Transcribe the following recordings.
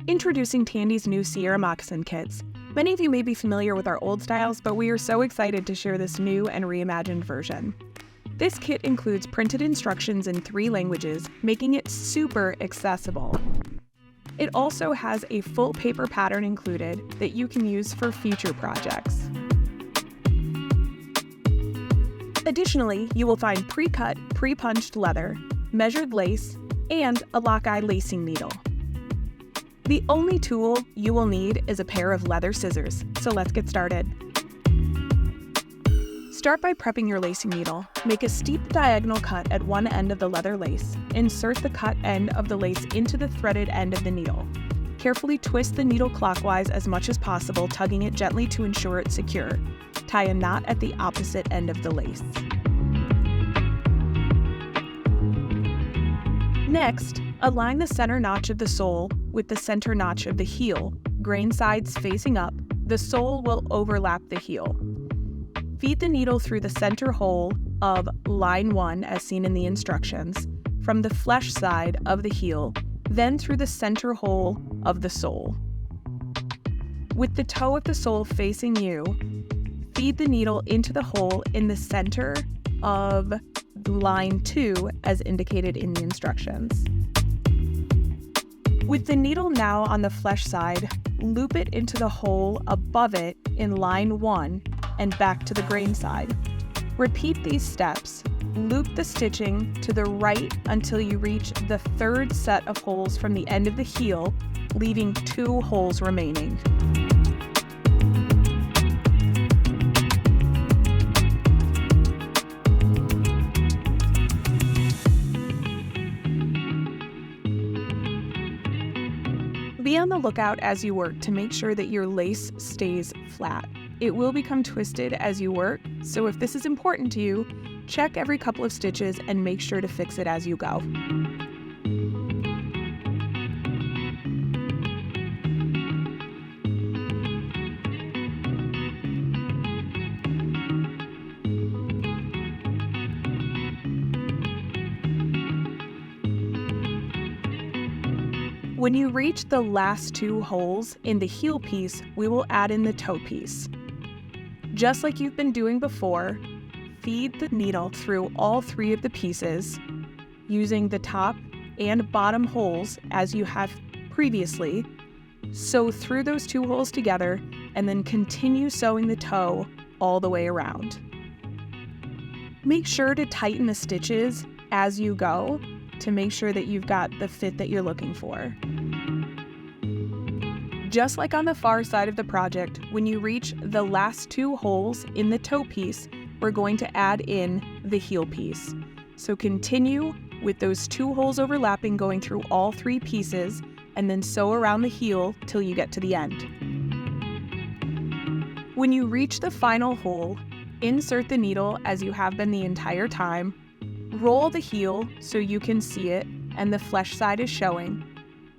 Introducing Tandy's new SIERRA Moccasin Kits. Many of you may be familiar with our old styles, but we are so excited to share this new and reimagined version. This kit includes printed instructions in 3 languages, making it super accessible. It also has a full paper pattern included that you can use for future projects. Additionally, you will find pre-cut, pre-punched leather, measured lace, and a lock-eye lacing needle. The only tool you will need is a pair of leather scissors, so let's get started. Start by prepping your lacing needle. Make a steep diagonal cut at one end of the leather lace. Insert the cut end of the lace into the threaded end of the needle. Carefully twist the needle clockwise as much as possible, tugging it gently to ensure it's secure. Tie a knot at the opposite end of the lace. Next, align the center notch of the sole with the center notch of the heel. Grain sides facing up, the sole will overlap the heel. Feed the needle through the center hole of line 1 as seen in the instructions, from the flesh side of the heel, then through the center hole of the sole. With the toe of the sole facing you, feed the needle into the hole in the center of line 2 as indicated in the instructions. With the needle now on the flesh side, loop it into the hole above it in line 1 and back to the grain side. Repeat these steps. Loop the stitching to the right until you reach the 3rd set of holes from the end of the heel, leaving 2 holes remaining. Be on the lookout as you work to make sure that your lace stays flat. It will become twisted as you work, so if this is important to you, check every couple of stitches and make sure to fix it as you go. When you reach the last 2 holes in the heel piece, we will add in the toe piece. Just like you've been doing before, feed the needle through all 3 of the pieces using the top and bottom holes as you have previously. Sew through those 2 holes together and then continue sewing the toe all the way around. Make sure to tighten the stitches as you go to make sure that you've got the fit that you're looking for. Just like on the far side of the project, when you reach the last 2 holes in the toe piece, we're going to add in the heel piece. So continue with those 2 holes overlapping, going through all 3 pieces, and then sew around the heel till you get to the end. When you reach the final hole, insert the needle as you have been the entire time. Roll the heel so you can see it and the flesh side is showing.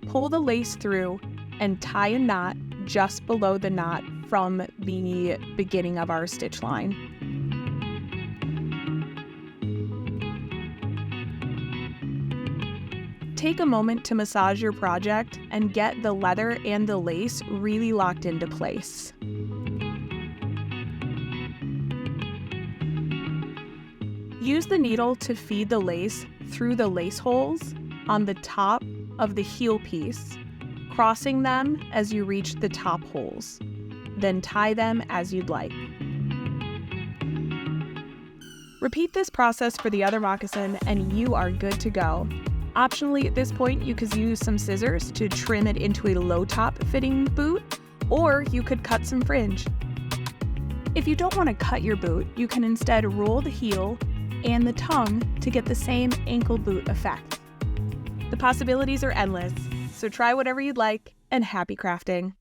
Pull the lace through and tie a knot just below the knot from the beginning of our stitch line. Take a moment to massage your project and get the leather and the lace really locked into place. Use the needle to feed the lace through the lace holes on the top of the heel piece, crossing them as you reach the top holes. Then tie them as you'd like. Repeat this process for the other moccasin and you are good to go. Optionally, at this point, you could use some scissors to trim it into a low top fitting boot, or you could cut some fringe. If you don't want to cut your boot, you can instead roll the heel and the tongue to get the same ankle boot effect. The possibilities are endless, so try whatever you'd like, and happy crafting!